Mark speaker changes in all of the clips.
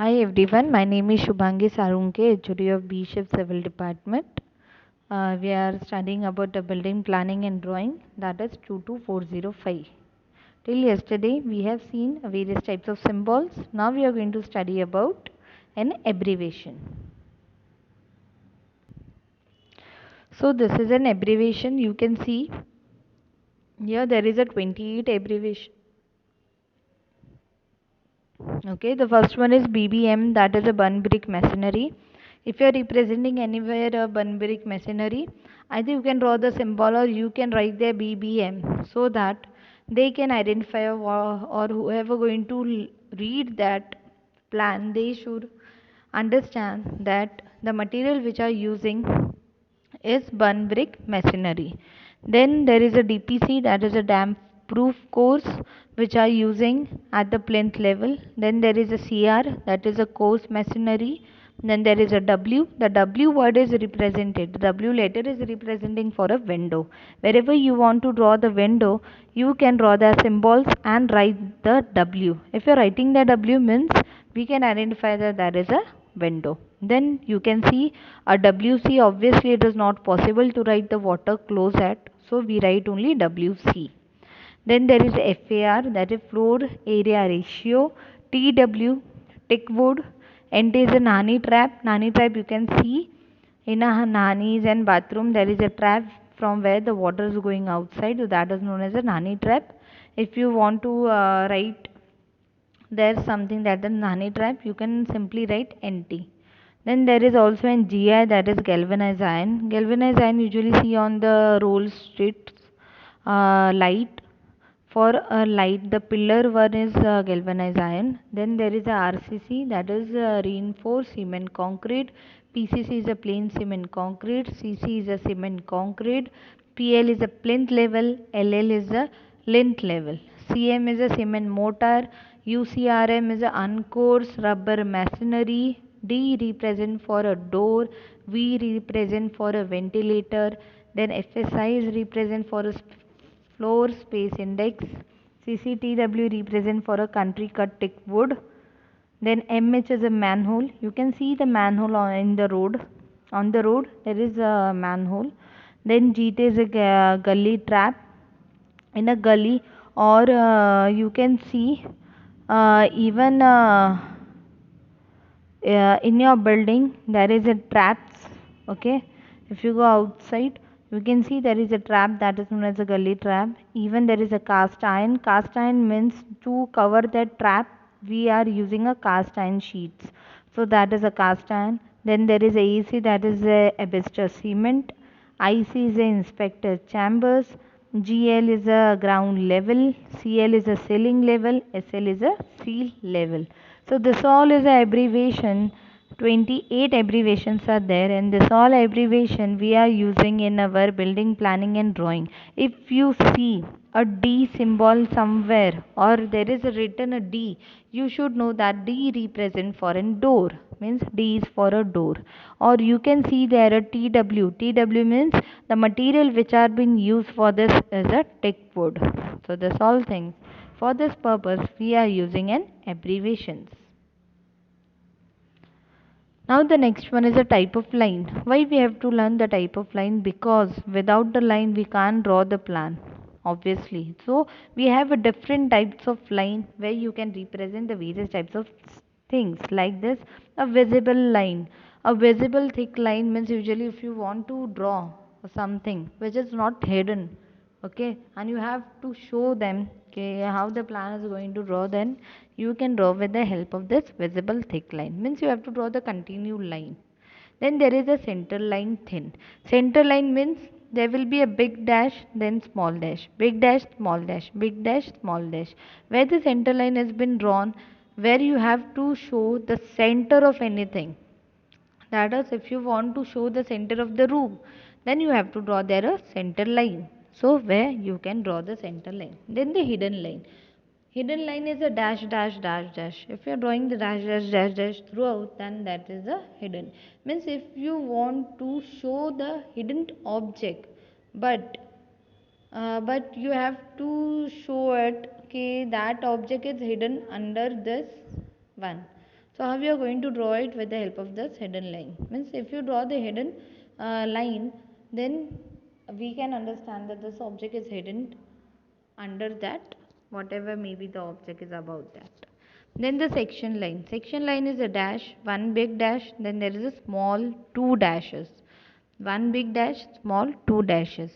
Speaker 1: Hi everyone, my name is Shubhangi Sarunke, HOD of B Shift Civil Department. We are studying about the building planning and drawing, that is 22405. Till yesterday we have seen various types of symbols. Now we are going to study about an abbreviation. So this is an abbreviation. You can see here there is a 28 abbreviation. Okay, the first one is BBM, that is a bun brick masonry. If you are representing anywhere a bun brick masonry, either you can draw the symbol or you can write there BBM so that they can identify or whoever going to read that plan, they should understand that the material which are using is bun brick masonry. Then there is a DPC, that is a damp proof course which are using at the plinth level. Then there is a CR, that is a coarse masonry. Then there is a W. The W word is represented. The W letter is representing for a window. Wherever you want to draw the window, you can draw the symbols and write the W. If you are writing the W means we can identify that there is a window. Then you can see a WC. Obviously it is not possible to write the water close at, so we write only WC. Then there is FAR, that is floor area ratio. TW, tick wood. NT is a nani trap. Nani trap you can see in a nannies and bathroom there is a trap from where the water is going outside, so that is known as a nani trap. If you want to write there's something that the nani trap, you can simply write NT. Then there is also an GI, that is galvanized iron. Galvanized iron usually see on the roll streets light. For a light, the pillar one is galvanized iron. Then there is a RCC, that is reinforced cement concrete. PCC is a plain cement concrete. CC is a cement concrete. PL is a plinth level. LL is a lint level. CM is a cement mortar. UCRM is a uncoarse rubber masonry. D represent for a door. V represent for a ventilator. Then FSI is represent for a floor space index. CCTW represent for a country cut thick wood. Then MH is a manhole. You can see the manhole in the road. On the road there is a manhole. Then GT is a gully trap. In a gully, or you can see even in your building there is a traps. Okay, if you go outside you can see there is a trap, that is known as a gully trap. Even there is a cast iron. Cast iron means to cover that trap we are using a cast iron sheets, so that is a cast iron. Then there is AEC, that is a asbestos cement. IC is a inspector chambers. GL is a ground level. CL is a ceiling level. SL is a seal level. So this all is a abbreviation. 28 abbreviations are there, and this all abbreviation we are using in our building planning and drawing. If you see a D symbol somewhere or there is a written a D, you should know that D represent for a door, means D is for a door. Or you can see there a TW. TW means the material which are being used for this is a teak wood. So this all things, for this purpose we are using an abbreviations. Now the next one is a type of line. Why we have to learn the type of line? Because without the line we can't draw the plan, obviously. So we have a different types of line where you can represent the various types of things like this. A visible line. A visible thick line means usually if you want to draw something which is not hidden, okay, and you have to show them okay, how the plan is going to draw, then you can draw with the help of this visible thick line, means you have to draw the continued line. Then there is a center line thin. Center line means there will be a big dash, then small dash, big dash, small dash, big dash, small dash. Where the center line has been drawn, where you have to show the center of anything, that is, if you want to show the center of the room, then you have to draw there a center line. So where you can draw the center line. Then the hidden line. Hidden line is a dash, dash, dash, dash. If you are drawing the dash, dash, dash, dash throughout, then that is a hidden. Means if you want to show the hidden object, but you have to show it okay, that object is hidden under this one. So how we are going to draw it with the help of this hidden line? Means if you draw the hidden line, then we can understand that this object is hidden under that, whatever maybe the object is about that. Then the section line. Section line is a dash, one big dash, then there is a small two dashes. One big dash, small two dashes.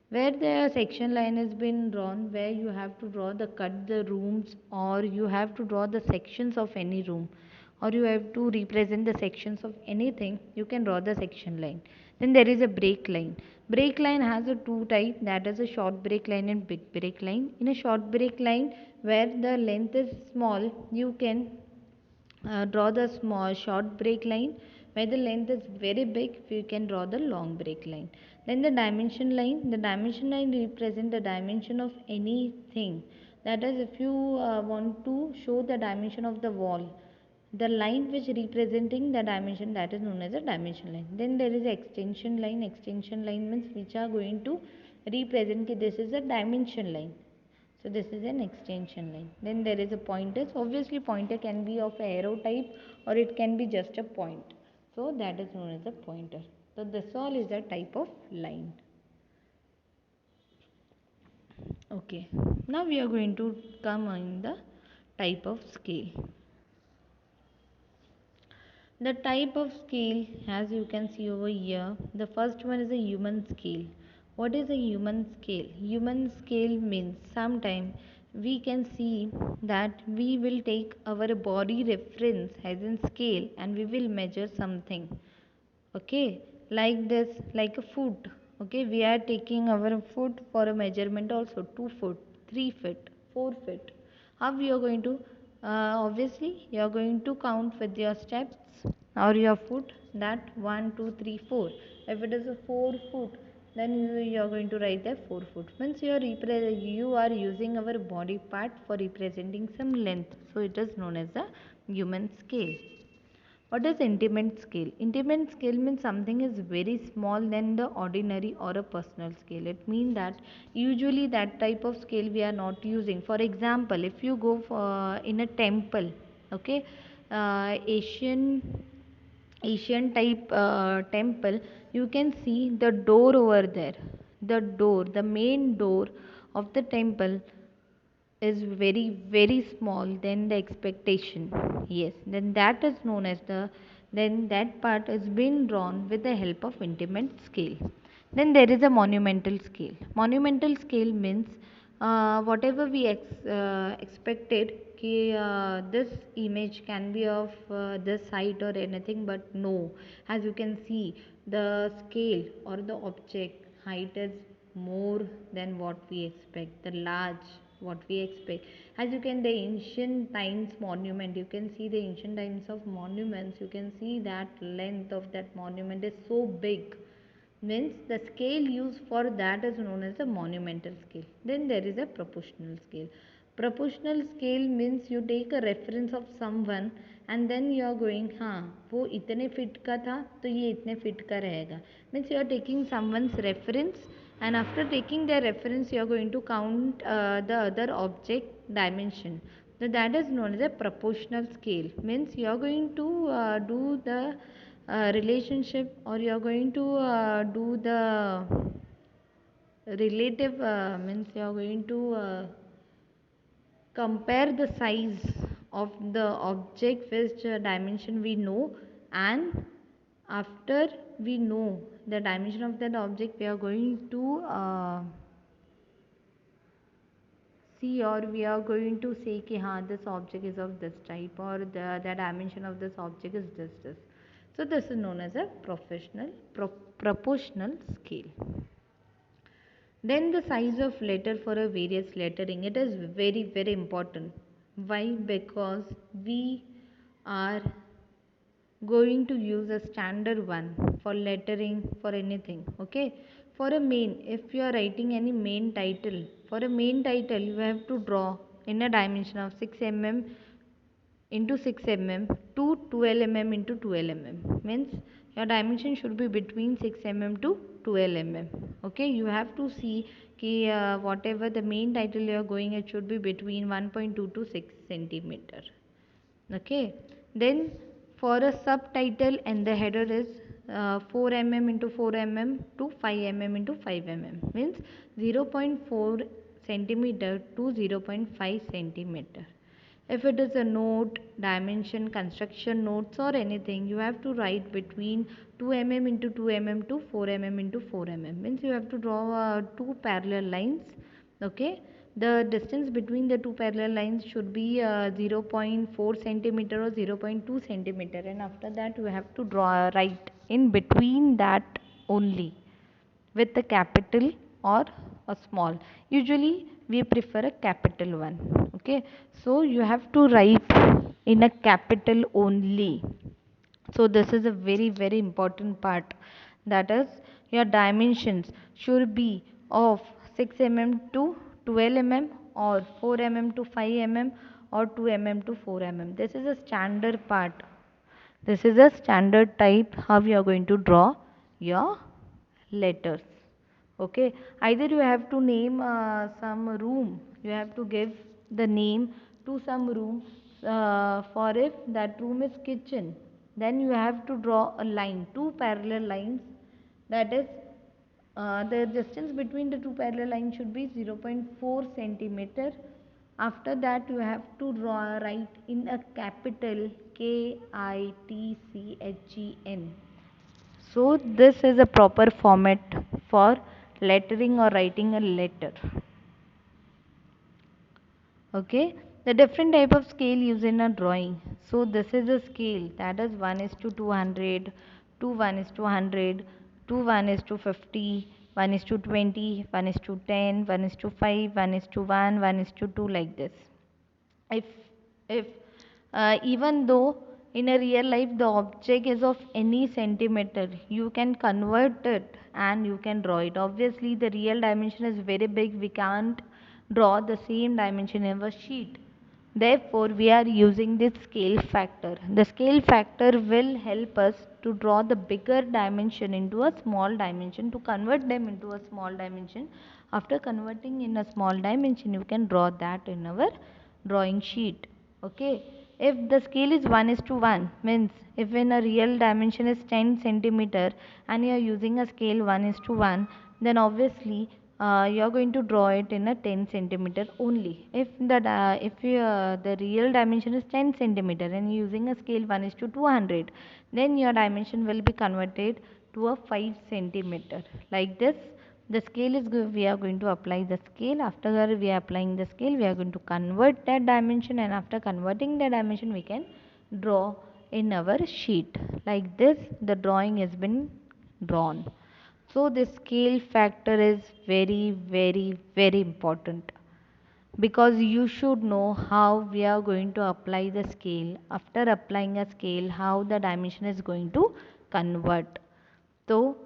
Speaker 1: Where the section line has been drawn, where you have to draw the cut the rooms, or you have to draw the sections of any room, or you have to represent the sections of anything, you can draw the section line. Then there is a break line. Break line has a two type, that is a short break line and big break line. In a short break line, where the length is small, you can draw the small short break line. Where the length is very big, you can draw the long break line. Then the dimension line. The dimension line represent the dimension of anything. That is, if you want to show the dimension of the wall, the line which representing the dimension, that is known as a dimension line. Then there is extension line. Extension line means which are going to represent that this is a dimension line. So this is an extension line. Then there is a pointer. So obviously pointer can be of arrow type, or it can be just a point. So that is known as a pointer. So this all is a type of line. Okay. Now we are going to come on the type of scale. The type of scale, as you can see over here, the first one is a human scale. What is a human scale? Human scale means sometime we can see that we will take our body reference as in scale and we will measure something. Okay, like this, like a foot. Okay, we are taking our foot for a measurement also, 2 foot, 3 feet, 4 feet. How we are going to, obviously you are going to count with your steps or your foot, that 1 2 3 4. If it is a 4 foot, then you are going to write there 4 foot. Means you are using our body part for representing some length, so it is known as the human scale. What is intimate scale? Intimate scale means something is very small than the ordinary or a personal scale. It means that usually that type of scale we are not using. For example, if you go for in a temple, okay, Asian type temple, you can see the door over there. The door, the main door of the temple is very small than the expectation. Yes, then that is known as the, then that part is been drawn with the help of intimate scale. Then there is a monumental scale. Monumental scale means whatever we expected कि this image can be of this height or anything, but no, as you can see, the scale or the object height is more than what we expect, the large what we expect. As you can, the ancient times monument, you can see the ancient times of monuments, you can see that length of that monument is so big, means the scale used for that is known as a monumental scale. Then there is a proportional scale. Proportional scale means you take a reference of someone and then you are going, हाँ वो इतने fit का था तो ये इतने fit का रहेगा. Means you are taking someone's reference, and after taking their reference you are going to count the other object dimension. So that is known as a proportional scale. Means you are going to do the relationship, or you are going to do the relative, means you are going to compare the size of the object which dimension we know, and after we know the dimension of that object we are going to see, or we are going to say कि हाँ this object is of this type, or the dimension of this object is this. So this is known as a proportional scale. Then the size of letter for a various lettering, it is very important. Why? Because we are going to use a standard one for lettering for anything. Okay, for a main, if you are writing any main title, for a main title you have to draw in a dimension of 6 mm into 6 mm to 12 mm into 12 mm. Means your dimension should be between 6 mm to 12 mm. Okay, you have to see कि whatever the main title you are going, it should be between 1.2 to 6 centimeter. Okay, Then for a subtitle and the header is 4 mm into 4 mm to 5 mm into 5 mm, means 0.4 centimeter to 0.5 centimeter. If it is a note, dimension, construction notes or anything, you have to write between 2 mm into 2 mm to 4 mm into 4 mm, means you have to draw two parallel lines. Okay, the distance between the two parallel lines should be 0.4 centimeter or 0.2 centimeter, and after that you have to draw right in between that only with a capital or a small. Usually we prefer a capital one. Okay, so you have to write in a capital only. So this is a very important part, that is your dimensions should be of 6 mm to 12 mm or 4 mm to 5 mm or 2 mm to 4 mm. This is a standard part. This is a standard type how you are going to draw your letters. Okay, either you have to name some room, you have to give the name to some room, for if that room is kitchen, then you have to draw a line, two parallel lines, that is the distance between the two parallel lines should be 0.4 centimeter. After that you have to draw write in a capital KITCHEN. So this is a proper format for lettering or writing a letter. Okay, the different type of scale used in a drawing. So this is a scale, that is 1 is to 200, 2 1 is to 100, 2 1 is to 50, 1 is to 20, 1 is to 10, 1 is to 5, 1 is to 1, 1 is to 2, like this. If even though in a real life the object is of any centimeter, you can convert it and you can draw it. Obviously the real dimension is very big, we can't draw the same dimension in a sheet. Therefore we are using this scale factor. The scale factor will help us to draw the bigger dimension into a small dimension, to convert them into a small dimension. After converting in a small dimension, you can draw that in our drawing sheet. Okay, if the scale is 1 is to 1, means if in a real dimension is 10 centimeter and you are using a scale 1 is to 1, then obviously you are going to draw it in a 10 centimeter only. If the real dimension is 10 centimeter and using a scale 1 is to 200, then your dimension will be converted to a 5 centimeter, like this. The scale is good, we are going to apply the scale. After we are applying the scale, we are going to convert that dimension, and after converting the dimension we can draw in our sheet. Like this the drawing has been drawn. So the scale factor is very important, because you should know how we are going to apply the scale. After applying a scale, how the dimension is going to convert. So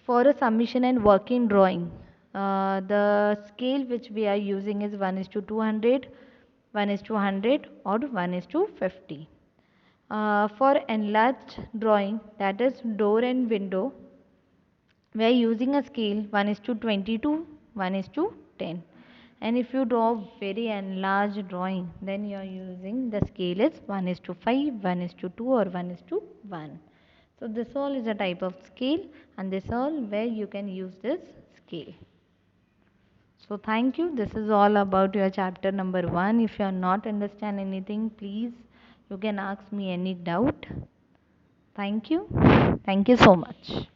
Speaker 1: for a submission and working drawing, the scale which we are using is 1 is to 200, 1 is to 100 or 1 is to 50. For enlarged drawing, that is door and window, we are using a scale 1 is to 22, 1 is to 10. And if you draw very enlarged drawing, then you are using the scale is 1 is to 5, 1 is to 2 or 1 is to 1. So this all is a type of scale, and this all where you can use this scale. So thank you. This is all about your chapter number 1. If you are not understand anything, please you can ask me any doubt. Thank you. Thank you so much.